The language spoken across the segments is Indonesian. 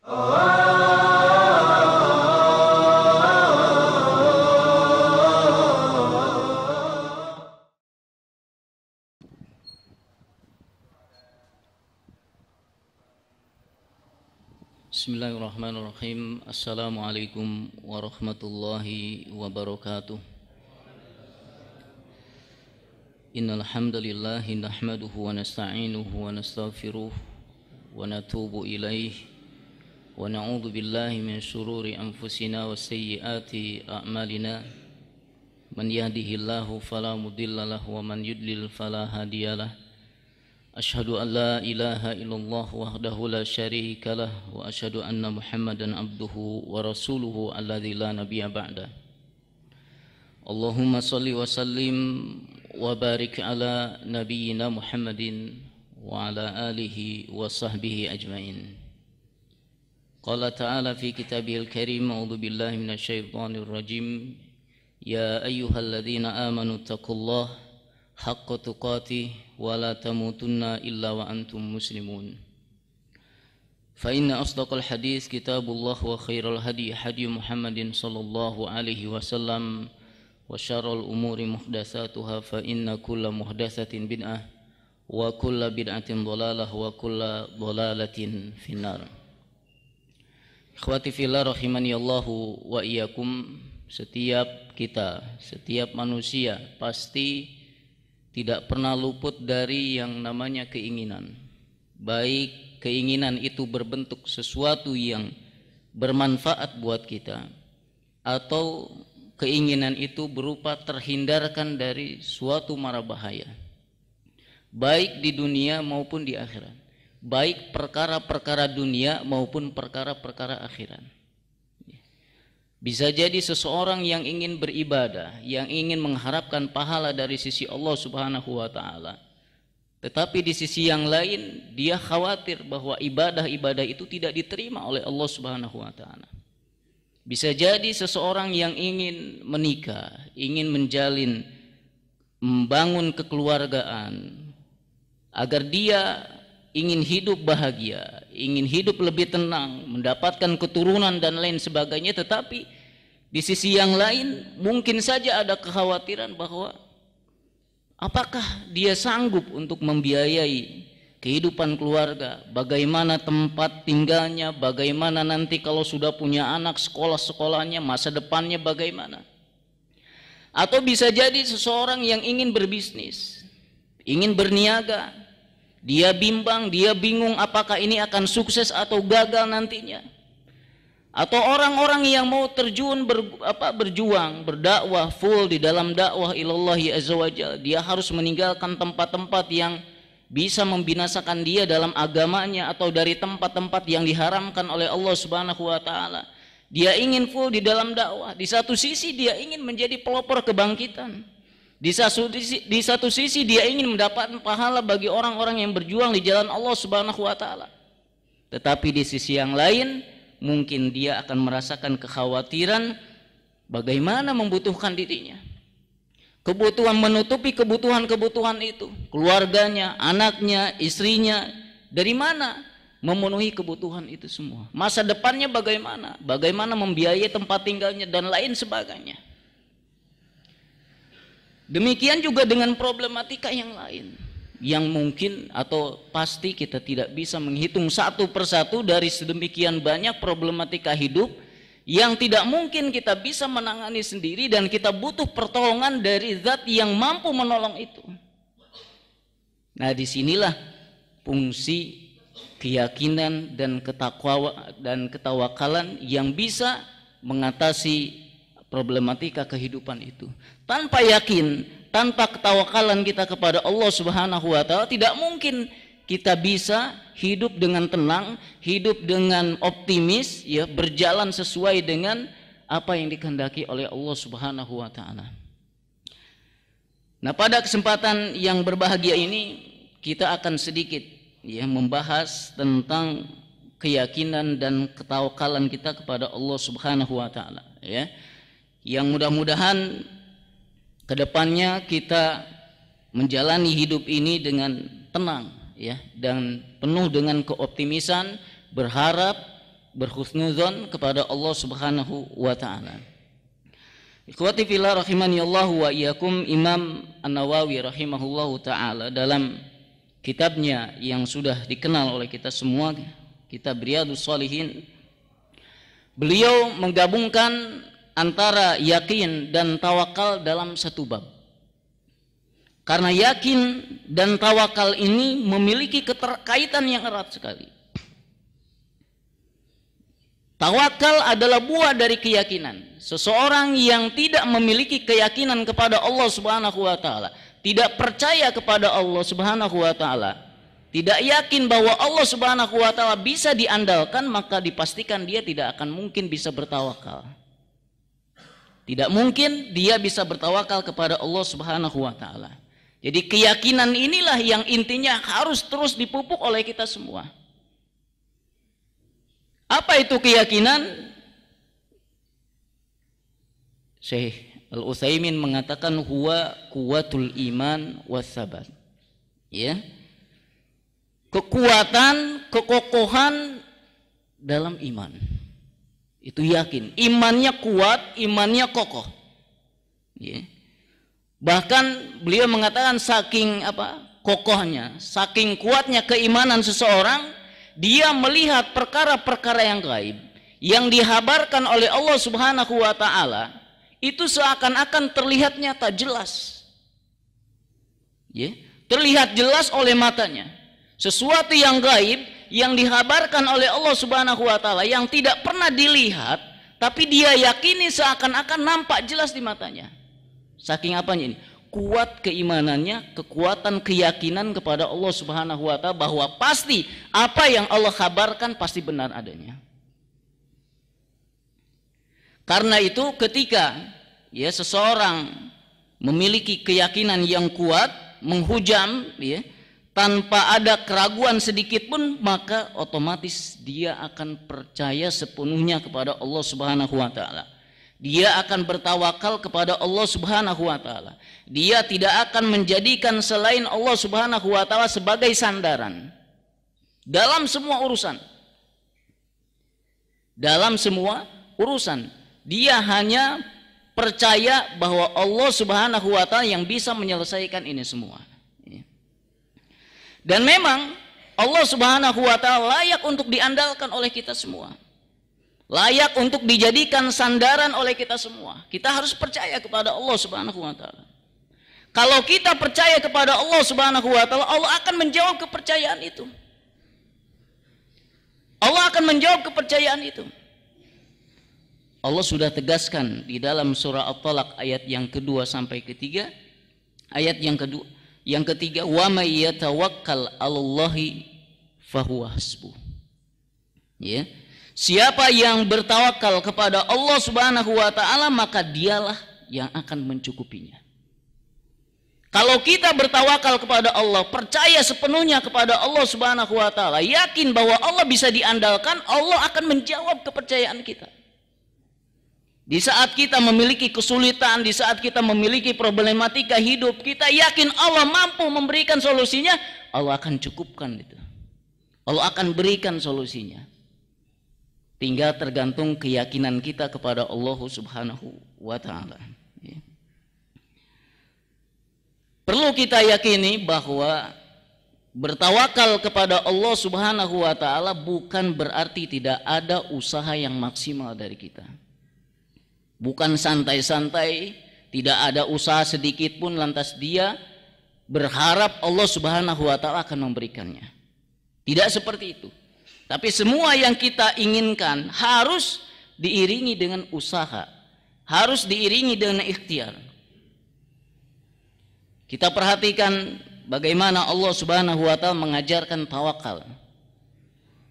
Bismillahirrahmanirrahim. Assalamualaikum warahmatullahi wabarakatuh. Innal hamdalillah nahmaduhu wa nasta'inuhu wa nastaghfiruh wa natubu ilaihi wa na'udzu billahi min shururi anfusina wa sayyiati a'malina. Man yahdihillahu fala mudilla lahu wa man yudlil fala hadiyalah. Ashhadu an la ilaha illallah wahdahu la syarika lah wa ashhadu anna Muhammadan abduhu wa rasuluhu alladzi la nabiyya ba'da. Allahumma salli wa sallim wa barik ala nabiyyina Muhammadin wa ala alihi wa sahbihi ajmain. Qala ta'ala fi kitabihil karim, a'udzu billahi minasyaitonir rajim. Ya ayyuhalladzina amanu taqullaha haqqa tuqatih wa la tamutunna illa wa antum muslimun. Fa inna asdaqal hadis kitabullah wa khairal hadi hadi Muhammadin sallallahu alaihi wasallam wa syarrul umuri muhdatsatuha fa inna kulla muhdatsatin bid'ah wa kulla bid'atin dhalalah wa kulla dhalalatin finnar. Ikhwati fillah rahimani Allahu wa iyyakum. Setiap kita, setiap manusia pasti tidak pernah luput dari yang namanya keinginan. Baik keinginan itu berbentuk sesuatu yang bermanfaat buat kita, atau keinginan itu berupa terhindarkan dari suatu mara bahaya, baik di dunia maupun di akhirat, baik perkara-perkara dunia maupun perkara-perkara akhirat. Bisa jadi seseorang yang ingin beribadah, yang ingin mengharapkan pahala dari sisi Allah Subhanahu wa taala, tetapi di sisi yang lain dia khawatir bahwa ibadah-ibadah itu tidak diterima oleh Allah Subhanahu wa taala. Bisa jadi seseorang yang ingin menikah, ingin menjalin, membangun kekeluargaan, agar dia ingin hidup bahagia, ingin hidup lebih tenang, mendapatkan keturunan dan lain sebagainya, tetapi di sisi yang lain mungkin saja ada kekhawatiran bahwa apakah dia sanggup untuk membiayai kehidupan keluarga, bagaimana tempat tinggalnya, bagaimana nanti kalau sudah punya anak, sekolah-sekolahnya, masa depannya bagaimana. Atau bisa jadi seseorang yang ingin berbisnis, ingin berniaga, dia bimbang, dia bingung apakah ini akan sukses atau gagal nantinya. Atau orang-orang yang mau terjun berjuang, berdakwah full di dalam dakwah ilallahi azza wajalla, dia harus meninggalkan tempat-tempat yang bisa membinasakan dia dalam agamanya, atau dari tempat-tempat yang diharamkan oleh Allah Subhanahu wa taala. Dia ingin full di dalam dakwah. Di satu sisi dia ingin menjadi pelopor kebangkitan. Di satu sisi dia ingin mendapatkan pahala bagi orang-orang yang berjuang di jalan Allah Subhanahu wa taala. Tetapi di sisi yang lain mungkin dia akan merasakan kekhawatiran bagaimana membutuhkan dirinya. Kebutuhan, menutupi kebutuhan-kebutuhan itu, keluarganya, anaknya, istrinya, dari mana memenuhi kebutuhan itu semua? Masa depannya bagaimana? Bagaimana membiayai tempat tinggalnya dan lain sebagainya. Demikian juga dengan problematika yang lain yang mungkin atau pasti kita tidak bisa menghitung satu persatu dari sedemikian banyak problematika hidup yang tidak mungkin kita bisa menangani sendiri, dan kita butuh pertolongan dari zat yang mampu menolong itu. Nah, disinilah fungsi keyakinan dan ketawakalan yang bisa mengatasi problematika kehidupan itu. Tanpa yakin, tanpa ketawakalan kita kepada Allah Subhanahu wa taala, tidak mungkin kita bisa hidup dengan tenang, hidup dengan optimis, ya, berjalan sesuai dengan apa yang dikehendaki oleh Allah Subhanahu wa taala. Nah, pada kesempatan yang berbahagia ini kita akan sedikit, ya, membahas tentang keyakinan dan ketawakalan kita kepada Allah Subhanahu wa taala, ya. Yang mudah-mudahan kedepannya kita menjalani hidup ini dengan tenang, ya, dan penuh dengan keoptimisan, berharap berhusnuzon kepada Allah Subhanahu wa taala. Ikhwati fillah rahimani Allah wa iyyakum, Imam An-Nawawi rahimahullahu taala dalam kitabnya yang sudah dikenal oleh kita semua, kitab Riyadhus Shalihin, beliau menggabungkan antara yakin dan tawakal dalam satu bab. Karena yakin dan tawakal ini memiliki keterkaitan yang erat sekali. Tawakal adalah buah dari keyakinan. Seseorang yang tidak memiliki keyakinan kepada Allah Subhanahu wa taala, tidak percaya kepada Allah Subhanahu wa taala, tidak yakin bahwa Allah Subhanahu wa taala bisa diandalkan, maka dipastikan dia tidak akan mungkin bisa bertawakal. Tidak mungkin dia bisa bertawakal kepada Allah Subhanahu wa taala. Jadi keyakinan inilah yang intinya harus terus dipupuk oleh kita semua. Apa itu keyakinan? Syekh Al-Utsaimin mengatakan huwa quwwatul iman wassabat. Ya. Kekuatan, kekokohan dalam iman. Itu yakin. Imannya kuat, imannya kokoh. Ya. Bahkan beliau mengatakan saking kokohnya, saking kuatnya keimanan seseorang, dia melihat perkara-perkara yang gaib yang dihabarkan oleh Allah Subhanahu wa taala itu seakan-akan terlihat nyata, jelas. Ya, terlihat jelas oleh matanya. Sesuatu yang gaib yang dihabarkan oleh Allah Subhanahu wa taala yang tidak pernah dilihat, tapi dia yakini seakan-akan nampak jelas di matanya. Saking apanya ini? Kuat keimanannya, kekuatan keyakinan kepada Allah Subhanahu wa taala bahwa pasti apa yang Allah kabarkan pasti benar adanya. Karena itu ketika seseorang memiliki keyakinan yang kuat, menghujam tanpa ada keraguan sedikit pun, maka otomatis dia akan percaya sepenuhnya kepada Allah Subhanahu wa taala. Dia akan bertawakal kepada Allah Subhanahu wa taala. Dia tidak akan menjadikan selain Allah Subhanahu wa taala sebagai sandaran dalam semua urusan. Dalam semua urusan, dia hanya percaya bahwa Allah Subhanahu wa taala yang bisa menyelesaikan ini semua. Dan memang Allah Subhanahu wa taala layak untuk diandalkan oleh kita semua. Layak untuk dijadikan sandaran oleh kita semua. Kita harus percaya kepada Allah Subhanahu wa taala. Kalau kita percaya kepada Allah Subhanahu wa taala, Allah akan menjawab kepercayaan itu. Allah akan menjawab kepercayaan itu. Allah sudah tegaskan di dalam surah At-Talaq ayat yang kedua sampai ketiga. Ayat yang kedua, yang ketiga, wa may yatawakkal 'alallahi fahuwa hasbuh. Ya. Siapa yang bertawakal kepada Allah Subhanahu wa taala, maka dialah yang akan mencukupinya. Kalau kita bertawakal kepada Allah, percaya sepenuhnya kepada Allah Subhanahu wa taala, yakin bahwa Allah bisa diandalkan, Allah akan menjawab kepercayaan kita. Di saat kita memiliki kesulitan, di saat kita memiliki problematika hidup, kita yakin Allah mampu memberikan solusinya, Allah akan cukupkan itu. Allah akan berikan solusinya. Tinggal tergantung keyakinan kita kepada Allah Subhanahu wa taala. Perlu kita yakini bahwa bertawakal kepada Allah Subhanahu wa taala bukan berarti tidak ada usaha yang maksimal dari kita. Bukan santai-santai, tidak ada usaha sedikit pun lantas dia berharap Allah Subhanahu wa taala akan memberikannya. Tidak seperti itu. Tapi semua yang kita inginkan harus diiringi dengan usaha, harus diiringi dengan ikhtiar. Kita perhatikan bagaimana Allah Subhanahu wa taala mengajarkan tawakal.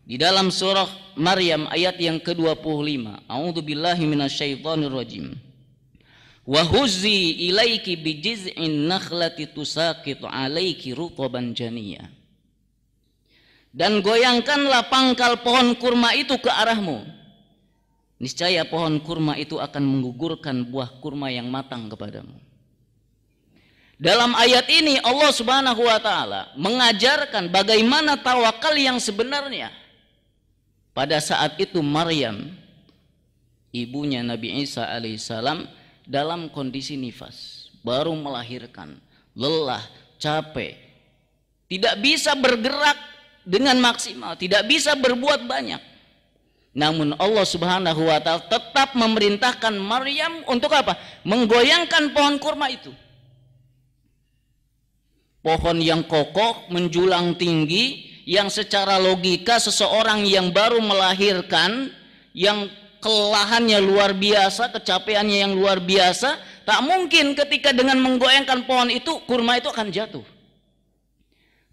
Di dalam surah Maryam ayat yang ke-25, A'udzubillahi minasyaitonirrajim. Wa huzzi ilaiki bijiz'in nakhlati tusaqitu 'alaiki rutban janiyya. Dan goyangkanlah pangkal pohon kurma itu ke arahmu. Niscaya pohon kurma itu akan menggugurkan buah kurma yang matang kepadamu. Dalam ayat ini Allah Subhanahu wa taala mengajarkan bagaimana tawakal yang sebenarnya. Pada saat itu Maryam, ibunya Nabi Isa alaihissalam, dalam kondisi nifas, baru melahirkan, lelah, capek, tidak bisa bergerak dengan maksimal, tidak bisa berbuat banyak. Namun Allah Subhanahu wa ta'ala tetap memerintahkan Maryam untuk apa? Menggoyangkan pohon kurma itu. Pohon yang kokoh, menjulang tinggi, yang secara logika seseorang yang baru melahirkan, yang kelelahannya luar biasa, kecapeannya yang luar biasa, tak mungkin ketika dengan menggoyangkan pohon itu, kurma itu akan jatuh.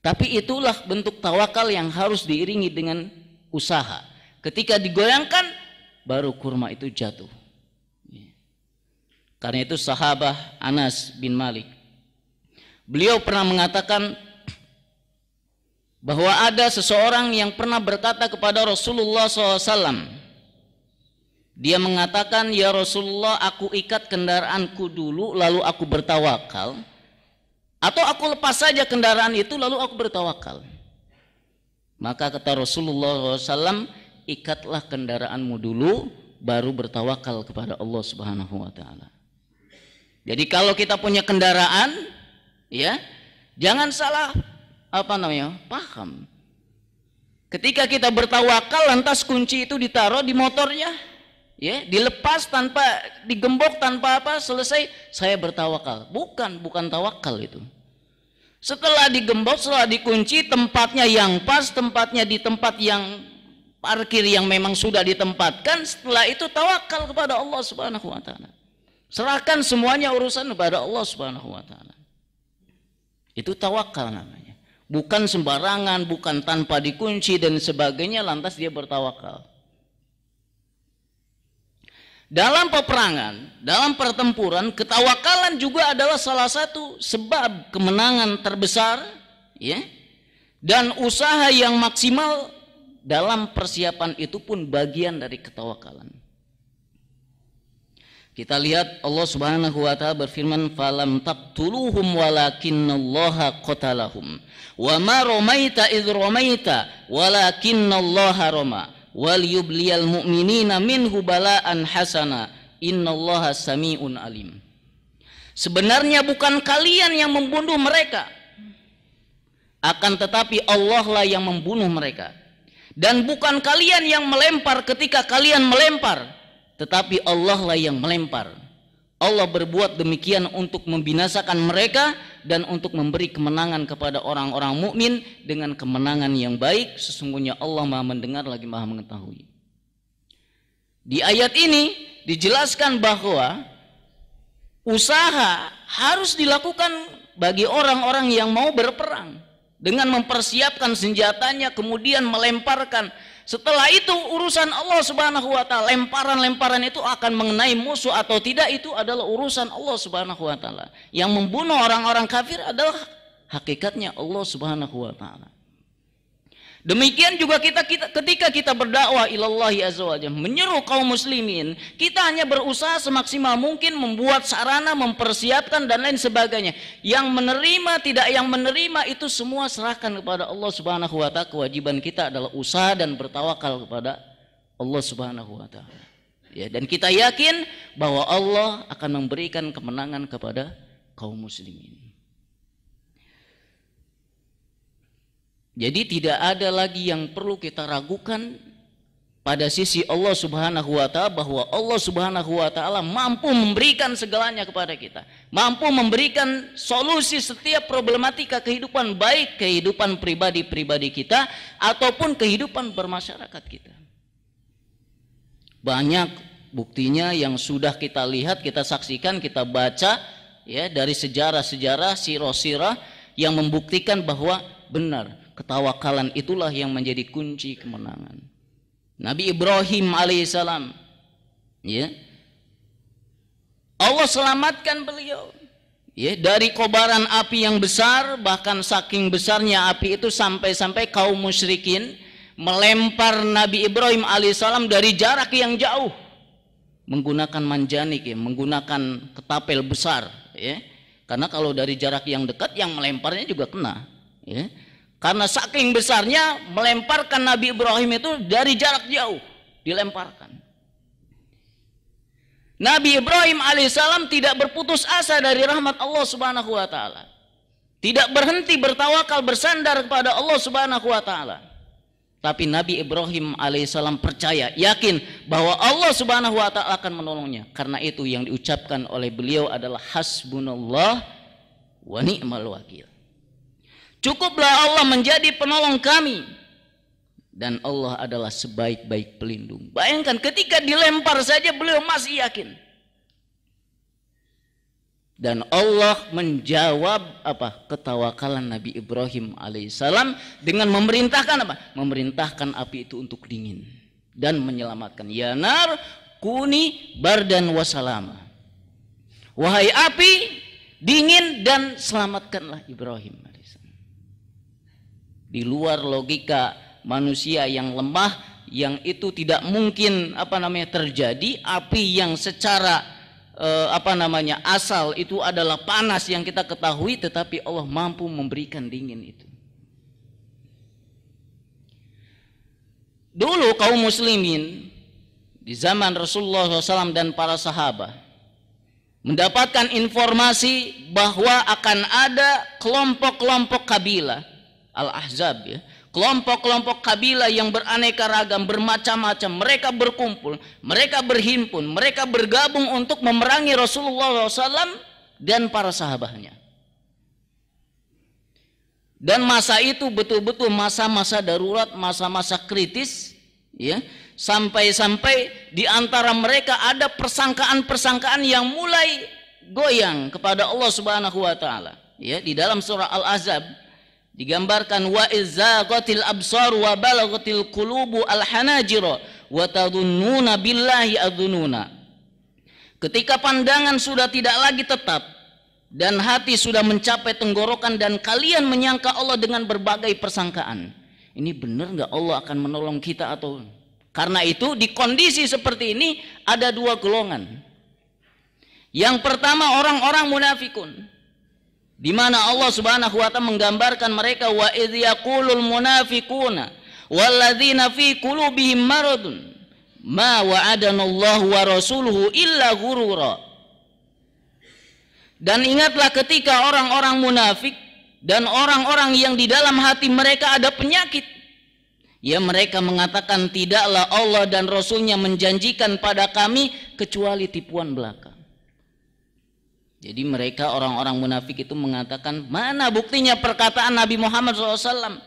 Tapi itulah bentuk tawakal yang harus diiringi dengan usaha. Ketika digoyangkan, baru kurma itu jatuh. Karena itu sahabat Anas bin Malik, beliau pernah mengatakan bahwa ada seseorang yang pernah berkata kepada Rasulullah SAW. Dia mengatakan, ya Rasulullah, aku ikat kendaraanku dulu lalu aku bertawakal, atau aku lepas saja kendaraan itu lalu aku bertawakal. Maka kata Rasulullah SAW, ikatlah kendaraanmu dulu baru bertawakal kepada Allah Subhanahu wa ta'ala. Jadi kalau kita punya kendaraan, ya, jangan salah paham. Ketika kita bertawakal, lantas kunci itu ditaruh di motornya, ya, dilepas tanpa digembok, tanpa apa, selesai saya bertawakal. Bukan tawakal itu. Setelah digembok, setelah dikunci, tempatnya yang pas, tempatnya di tempat yang parkir yang memang sudah ditempatkan, setelah itu tawakal kepada Allah Subhanahu wa ta'ala. Serahkan semuanya urusan kepada Allah Subhanahu wa ta'ala. Itu tawakal namanya. Bukan sembarangan, bukan tanpa dikunci dan sebagainya lantas dia bertawakal. Dalam peperangan, dalam pertempuran, ketawakalan juga adalah salah satu sebab kemenangan terbesar, ya. Dan usaha yang maksimal dalam persiapan itu pun bagian dari ketawakalan. Kita lihat Allah Subhanahu wa ta'ala berfirman, falam taqtuluhum walakinallaha qatalahum wa ma ramaita idh ramaita walakinallaha rama wal yubliyal mu'minina minhu bala'an hasana innallaha sami'un alim. Sebenarnya bukan kalian yang membunuh mereka, akan tetapi Allah lah yang membunuh mereka. Dan bukan kalian yang melempar ketika kalian melempar, tetapi Allah lah yang melempar. Allah berbuat demikian untuk membinasakan mereka dan untuk memberi kemenangan kepada orang-orang mukmin dengan kemenangan yang baik. Sesungguhnya Allah Maha mendengar lagi Maha mengetahui. Di ayat ini dijelaskan bahwa usaha harus dilakukan bagi orang-orang yang mau berperang dengan mempersiapkan senjatanya, kemudian melemparkan. Setelah itu urusan Allah Subhanahu wa ta'ala. Lemparan-lemparan itu akan mengenai musuh atau tidak, itu adalah urusan Allah Subhanahu wa ta'ala. Yang membunuh orang-orang kafir adalah hakikatnya Allah Subhanahu wa ta'ala. Demikian juga ketika kita berdakwah ilallahi azza wa jalla, menyeru kaum muslimin, kita hanya berusaha semaksimal mungkin membuat sarana, mempersiapkan dan lain sebagainya. Yang menerima, tidak yang menerima, itu semua serahkan kepada Allah Subhanahu wa ta'ala. Kewajiban kita adalah usaha dan bertawakal kepada Allah Subhanahu wa ta'ala. Ya, dan kita yakin bahwa Allah akan memberikan kemenangan kepada kaum muslimin. Jadi tidak ada lagi yang perlu kita ragukan pada sisi Allah Subhanahu wa ta'ala, bahwa Allah Subhanahu wa ta'ala mampu memberikan segalanya kepada kita, mampu memberikan solusi setiap problematika kehidupan, baik kehidupan pribadi-pribadi kita ataupun kehidupan bermasyarakat kita. Banyak buktinya yang sudah kita lihat, kita saksikan, kita baca, ya, dari sejarah-sejarah, sirah-sirah yang membuktikan bahwa benar ketawakalan itulah yang menjadi kunci kemenangan. Nabi Ibrahim alaihissalam, ya, Allah selamatkan beliau, ya, dari kobaran api yang besar. Bahkan saking besarnya api itu sampai-sampai kaum musyrikin melempar Nabi Ibrahim alaihissalam dari jarak yang jauh menggunakan manjanik, ya, menggunakan ketapel besar, ya. Karena kalau dari jarak yang dekat yang melemparnya juga kena, ya. Karena saking besarnya melemparkan Nabi Ibrahim itu dari jarak jauh dilemparkan. Nabi Ibrahim alaihissalam tidak berputus asa dari rahmat Allah Subhanahu wa taala. Tidak berhenti bertawakal bersandar kepada Allah Subhanahu wa taala. Tapi Nabi Ibrahim alaihissalam percaya, yakin bahwa Allah Subhanahu wa taala akan menolongnya. Karena itu yang diucapkan oleh beliau adalah hasbunallah wa ni'mal wakil. Cukuplah Allah menjadi penolong kami dan Allah adalah sebaik-baik pelindung. Bayangkan ketika dilempar saja beliau masih yakin. Dan Allah menjawab ketawakalan Nabi Ibrahim alaihissalam dengan memerintahkan Memerintahkan api itu untuk dingin dan menyelamatkan. Ya nar kuni bardan wasalama. Wahai api, dingin dan selamatkanlah Ibrahim alaihissalam. Di luar logika manusia yang lemah, yang itu tidak mungkin terjadi. Api yang secara asal itu adalah panas yang kita ketahui, tetapi Allah mampu memberikan dingin itu. Dulu kaum muslimin di zaman Rasulullah SAW dan para sahabat mendapatkan informasi bahwa akan ada kelompok-kelompok kabilah Al-Ahzab, kelompok-kelompok kabilah yang beraneka ragam, bermacam-macam. Mereka berkumpul, mereka berhimpun, mereka bergabung untuk memerangi Rasulullah SAW dan para sahabatnya. Dan masa itu betul-betul masa-masa darurat, masa-masa kritis, sampai-sampai di antara mereka ada persangkaan-persangkaan yang mulai goyang kepada Allah Subhanahu wa taala. Di dalam surah Al-Ahzab digambarkan wa izzaqatil absar wa balaghatil qulubu al-hanajira wa tadhunnuna billahi adzununa. Ketika pandangan sudah tidak lagi tetap dan hati sudah mencapai tenggorokan dan kalian menyangka Allah dengan berbagai persangkaan. Ini benar enggak Allah akan menolong kita atau? Karena itu di kondisi seperti ini ada dua golongan. Yang pertama orang-orang munafikun, di mana Allah Subhanahu wa taala menggambarkan mereka wa idz yaqulul munafiquna walladzina fi qulubihim maradun ma wa'adanallahu wa rasuluhu illa ghurura. Dan ingatlah ketika orang-orang munafik dan orang-orang yang di dalam hati mereka ada penyakit, mereka mengatakan tidaklah Allah dan Rasulnya menjanjikan pada kami kecuali tipuan belaka. Jadi mereka orang-orang munafik itu mengatakan, mana buktinya perkataan Nabi Muhammad SAW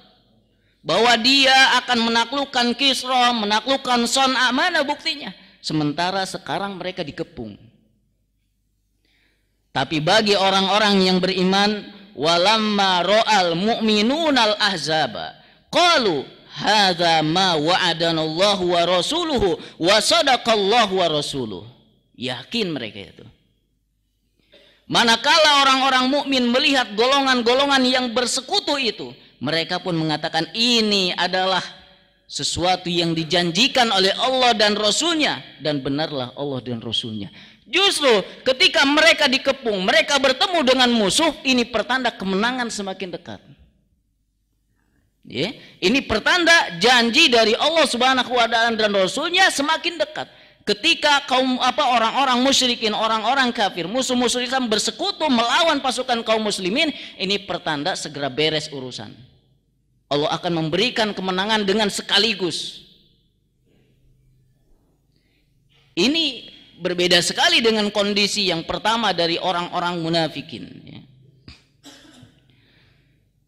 bahwa dia akan menaklukkan Kisra, menaklukkan Son'a, mana buktinya? Sementara sekarang mereka dikepung. Tapi bagi orang-orang yang beriman, walamma ra'al mu'minunal ahzaba qalu hadza ma wa'adanallahu wa rasuluhu wa sadaqallahu wa rasuluhu. Yakin mereka itu. Manakala orang-orang mukmin melihat golongan-golongan yang bersekutu itu, mereka pun mengatakan ini adalah sesuatu yang dijanjikan oleh Allah dan Rasulnya, dan benarlah Allah dan Rasulnya. Justru ketika mereka dikepung, mereka bertemu dengan musuh, ini pertanda kemenangan semakin dekat. Ini pertanda janji dari Allah Subhanahu wa taala dan Rasulnya semakin dekat. Ketika orang-orang musyrikin, orang-orang kafir, musuh-musuh Islam bersekutu melawan pasukan kaum muslimin, ini pertanda segera beres urusan. Allah akan memberikan kemenangan dengan sekaligus. Ini berbeda sekali dengan kondisi yang pertama dari orang-orang munafikin.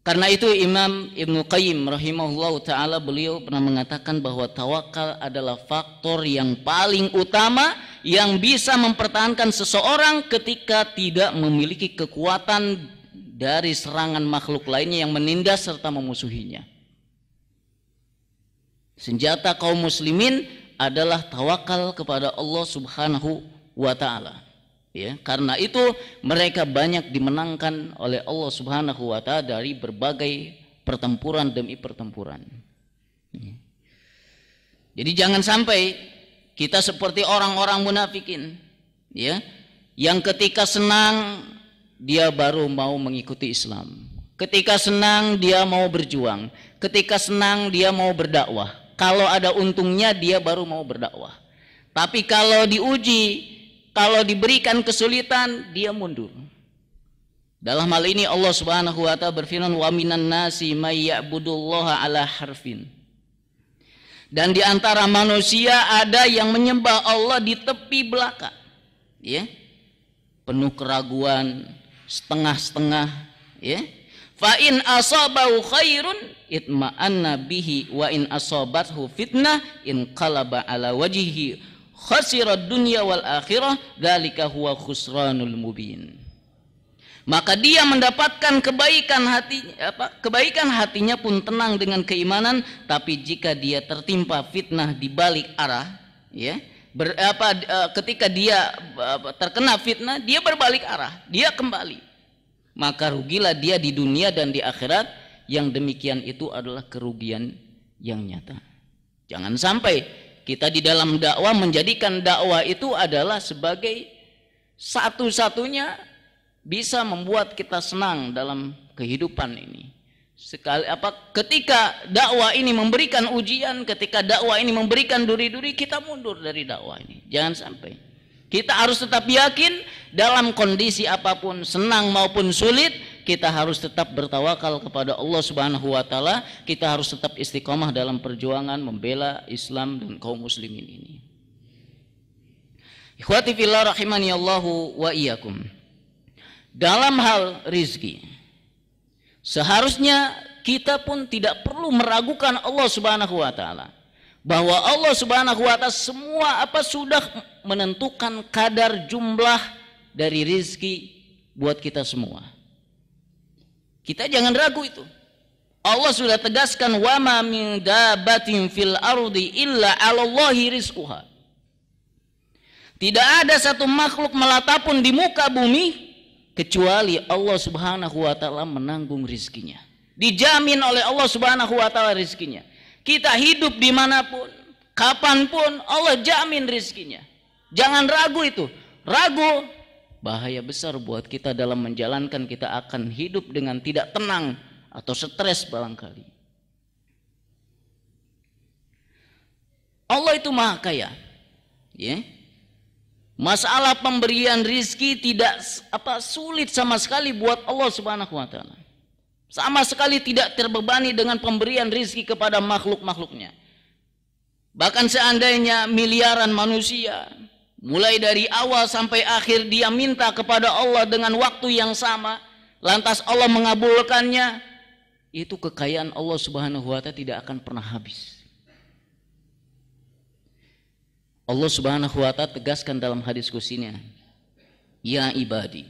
Karena itu Imam Ibnu Qayyim rahimahullah ta'ala beliau pernah mengatakan bahwa tawakal adalah faktor yang paling utama yang bisa mempertahankan seseorang ketika tidak memiliki kekuatan dari serangan makhluk lainnya yang menindas serta memusuhinya. Senjata kaum muslimin adalah tawakal kepada Allah Subhanahu wa ta'ala. Karena itu mereka banyak dimenangkan oleh Allah Subhanahu wa taala dari berbagai pertempuran demi pertempuran. Jadi jangan sampai kita seperti orang-orang munafikin, yang ketika senang dia baru mau mengikuti Islam. Ketika senang dia mau berjuang, ketika senang dia mau berdakwah. Kalau ada untungnya dia baru mau berdakwah. Tapi kalau diuji, kalau diberikan kesulitan, dia mundur. Dalam hal ini Allah Subhanahu wa taala berfirman, wa minan nasi may ya'budullaha ala harfin. Dan di antara manusia ada yang menyembah Allah di tepi belakang, ya, penuh keraguan, setengah-setengah, ya. Fa in asabahu khairun itma'anna bihi wa in asabathu fitnah in qalaba ala wajhihi khasirad dunya wal akhirah dzalika huwa khusranul mubin. Maka dia mendapatkan kebaikan hatinya pun tenang dengan keimanan. Tapi jika dia tertimpa fitnah di balik arah, ya, ketika dia terkena fitnah, dia berbalik arah, dia kembali, maka rugilah dia di dunia dan di akhirat. Yang demikian itu adalah kerugian yang nyata. Jangan sampai kita di dalam dakwah menjadikan dakwah itu adalah sebagai satu-satunya bisa membuat kita senang dalam kehidupan ini. Ketika dakwah ini memberikan ujian, ketika dakwah ini memberikan duri-duri, kita mundur dari dakwah ini. Jangan sampai. Kita harus tetap yakin dalam kondisi apapun, senang maupun sulit, kita harus tetap bertawakal kepada Allah Subhanahu wa taala. Kita harus tetap istiqomah dalam perjuangan membela Islam dan kaum muslimin ini. Ikhwati fillah rahimani Allahu wa iyyakum. Dalam hal rizki, seharusnya kita pun tidak perlu meragukan Allah Subhanahu wa taala, bahwa Allah Subhanahu wa taala semua sudah menentukan kadar jumlah dari rizki buat kita semua. Kita jangan ragu itu. Allah sudah tegaskan, wa ma min dabatin fil ardi illa 'alallahi rizquha. Tidak ada satu makhluk melata pun di muka bumi kecuali Allah Subhanahu wa taala menanggung rizkinya. Dijamin oleh Allah Subhanahu wa taala rizkinya. Kita hidup dimanapun, kapanpun, Allah jamin rizkinya. Jangan ragu itu. Ragu, bahaya besar buat kita dalam menjalankan. Kita akan hidup dengan tidak tenang atau stres barangkali. Allah itu maha kaya, ya. Masalah pemberian rizki tidak sulit sama sekali buat Allah Subhanahu wa taala. Sama sekali tidak terbebani dengan pemberian rizki kepada makhluk-makhluknya. Bahkan seandainya miliaran manusia, mulai dari awal sampai akhir dia minta kepada Allah dengan waktu yang sama, lantas Allah mengabulkannya, itu kekayaan Allah Subhanahu wa taala tidak akan pernah habis. Allah Subhanahu wa taala tegaskan dalam hadis qudsinya, ya ibadi,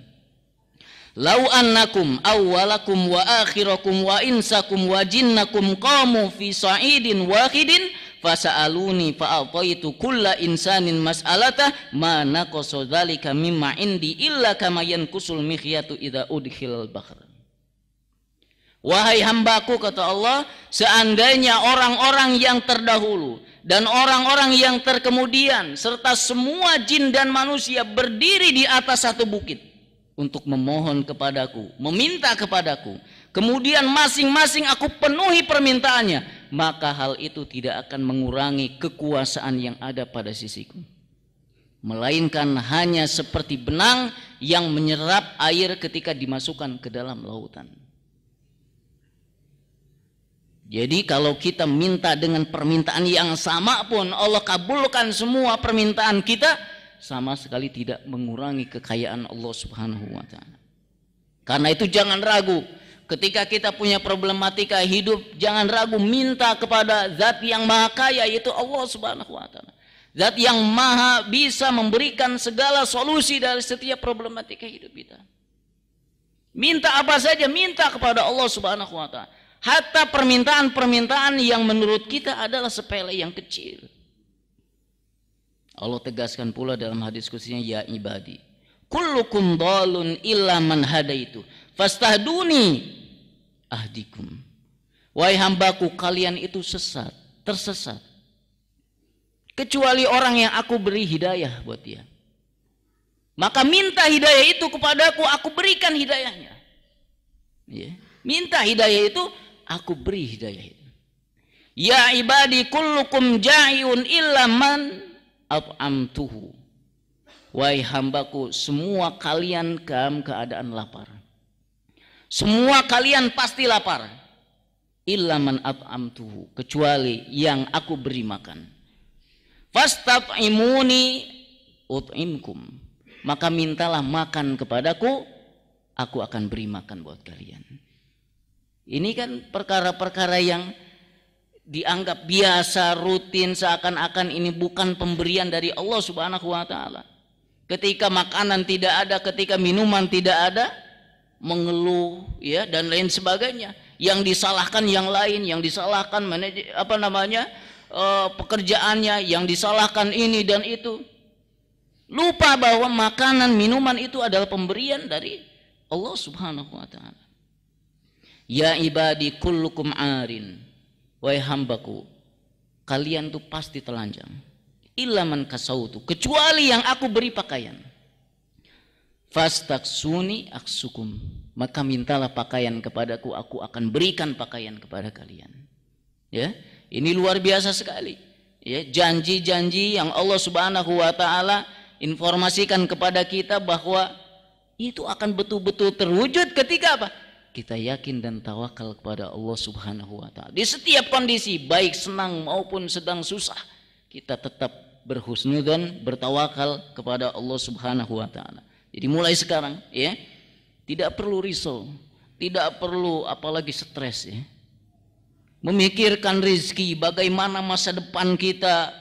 lau annakum awwalakum wa akhirakum wa insakum wa jinnakum qamu fi sa'idin wahidin fasa'aluni fa'ataitu kulla insanin mas'alatah ma naqasa dzalika mimma indi illa kama yanqusul mikhyatu idza udkhilal bahr. Wahai hambaku, kata Allah, seandainya orang-orang yang terdahulu dan orang-orang yang terkemudian serta semua jin dan manusia berdiri di atas satu bukit untuk memohon kepadaku, meminta kepadaku, kemudian masing-masing aku penuhi permintaannya, maka hal itu tidak akan mengurangi kekuasaan yang ada pada sisiku, melainkan hanya seperti benang yang menyerap air ketika dimasukkan ke dalam lautan. Jadi kalau kita minta dengan permintaan yang sama pun Allah kabulkan semua permintaan kita, sama sekali tidak mengurangi kekayaan Allah Subhanahu wa taala. Karena itu jangan ragu ketika kita punya problematika hidup, jangan ragu minta kepada zat yang maha kaya, yaitu Allah Subhanahu wa taala. Zat yang maha bisa memberikan segala solusi dari setiap problematika hidup kita. Minta apa saja, minta kepada Allah Subhanahu wa taala. Hatta permintaan-permintaan yang menurut kita adalah sepele, yang kecil. Allah tegaskan pula dalam hadis qudsinya, ya ibadi, kullukum dhalun illa man hadaitu fastahduni ahdikum. Wahai hambaku, kalian itu sesat, tersesat, kecuali orang yang aku beri hidayah buat dia. Maka minta hidayah itu kepadaku, aku berikan hidayahnya. Ya. Minta hidayah itu, aku beri hidayah itu. Ya ibadi kullukum ja'iun illa man at'amtuhu. Wahai hambaku, semua kalian dalam keadaan lapar. Semua kalian pasti lapar. Illa man at'amtuhu, kecuali yang aku beri makan. Fastat'imuni ut'imkum. Maka mintalah makan kepadaku, aku akan beri makan buat kalian. Ini kan perkara-perkara yang dianggap biasa, rutin, seakan-akan ini bukan pemberian dari Allah Subhanahu wa taala. Ketika makanan tidak ada, ketika minuman tidak ada, mengeluh ya dan lain sebagainya. Yang disalahkan yang lain, yang disalahkan pekerjaannya, yang disalahkan ini dan itu. Lupa bahwa makanan, minuman itu adalah pemberian dari Allah Subhanahu wa taala. Ya ibadi kullukum arin. Wahai hambaku, kalian tuh pasti telanjang. Illa man kasautu, kecuali yang aku beri pakaian. Fastaksuni aksukum, maka mintalah pakaian kepadaku, aku akan berikan pakaian kepada kalian. Ya, ini luar biasa sekali. Ya, janji-janji yang Allah Subhanahu wa taala informasikan kepada kita bahwa itu akan betul-betul terwujud ketika apa? Kita yakin dan tawakal kepada Allah Subhanahu wa taala. Di setiap kondisi, baik senang maupun sedang susah, kita tetap berhusnudzon, bertawakal kepada Allah Subhanahu wa taala. Jadi mulai sekarang ya, tidak perlu risau, tidak perlu apalagi stres ya. Memikirkan rezeki, bagaimana masa depan kita,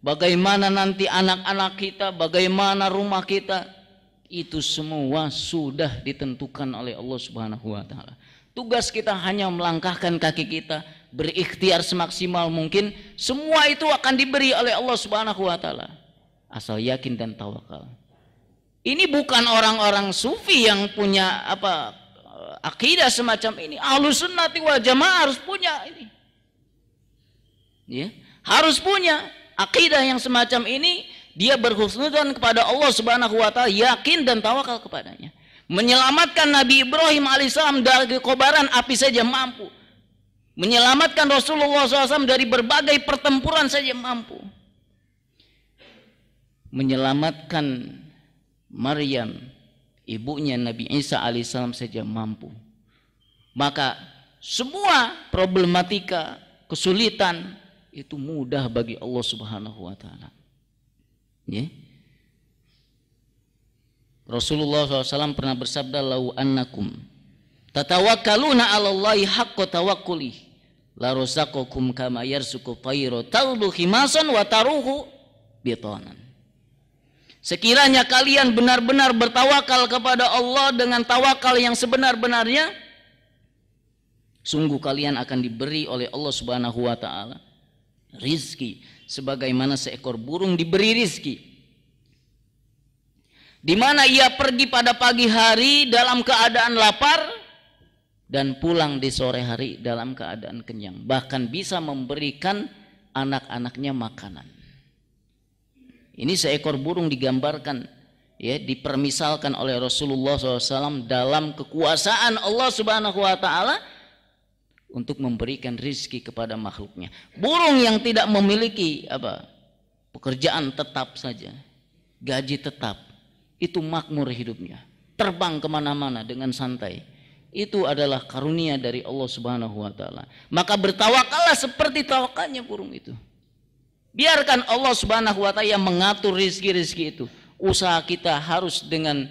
bagaimana nanti anak-anak kita, bagaimana rumah kita. Itu semua sudah ditentukan oleh Allah Subhanahu wa taala. Tugas kita hanya melangkahkan kaki kita, berikhtiar semaksimal mungkin, semua itu akan diberi oleh Allah Subhanahu wa taala. Asal yakin dan tawakal. Ini bukan orang-orang sufi yang punya akidah semacam ini. Ahlus sunnati wal jamaah harus punya ini. Ya, harus punya akidah yang semacam ini. Dia berhusnudzon kepada Allah Subhanahu wa taala, yakin dan tawakal kepadanya. Menyelamatkan Nabi Ibrahim alaihissalam dari kobaran api saja mampu. Menyelamatkan Rasulullah SAW dari berbagai pertempuran saja mampu. Menyelamatkan Maryam, ibunya Nabi Isa alaihissalam saja mampu. Maka semua problematika, kesulitan itu mudah bagi Allah Subhanahu wa taala. Ya. Rasulullah SAW pernah bersabda, lau annakum tatawakkaluna 'alallahi haqqa tawakkuli la razaqakum kama yarzuqu tayru tawdu khimasan wa taruhu bitanan. Sekiranya kalian benar-benar bertawakal kepada Allah dengan tawakal yang sebenar-benarnya, sungguh kalian akan diberi oleh Allah Subhanahu wa taala rizki sebagaimana seekor burung diberi rizki, di mana ia pergi pada pagi hari dalam keadaan lapar dan pulang di sore hari dalam keadaan kenyang, bahkan bisa memberikan anak-anaknya makanan. Ini seekor burung digambarkan ya, dipermisalkan oleh Rasulullah SAW dalam kekuasaan Allah Subhanahu wa taala untuk memberikan rizki kepada makhluknya. Burung yang tidak memiliki pekerjaan tetap saja, gaji tetap, itu makmur hidupnya, terbang kemana-mana dengan santai. Itu adalah karunia dari Allah Subhanahu wa taala. Maka bertawakallah seperti tawakalnya burung itu. Biarkan Allah Subhanahu wa taala yang mengatur rizki-rizki itu. Usaha kita harus dengan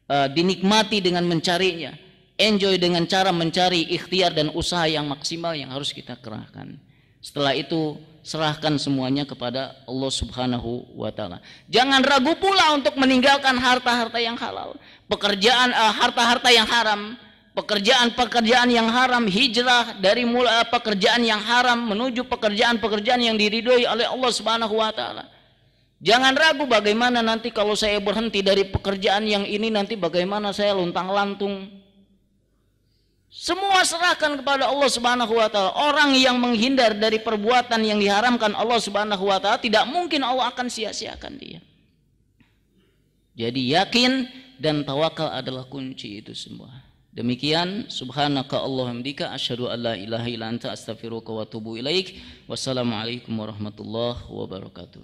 dinikmati dengan mencarinya. Enjoy dengan cara mencari, ikhtiar dan usaha yang maksimal yang harus kita kerahkan. Setelah itu serahkan semuanya kepada Allah Subhanahu wa taala. Jangan ragu pula untuk meninggalkan harta-harta yang halal, pekerjaan harta-harta yang haram, pekerjaan-pekerjaan yang haram, hijrah dari mulai pekerjaan yang haram menuju pekerjaan-pekerjaan yang diridhoi oleh Allah Subhanahu wa taala. Jangan ragu bagaimana nanti kalau saya berhenti dari pekerjaan yang ini, nanti bagaimana saya luntang-lantung. Semua serahkan kepada Allah Subhanahu wa taala. Orang yang menghindar dari perbuatan yang diharamkan Allah Subhanahu wa taala, tidak mungkin Allah akan sia-siakan dia. Jadi yakin dan tawakal adalah kunci itu semua. Demikian, subhanaka Allahumma bika asyhadu an la ilaha illa anta astaghfiruka wa atubu ilaik. Wassalamualaikum warahmatullahi wabarakatuh.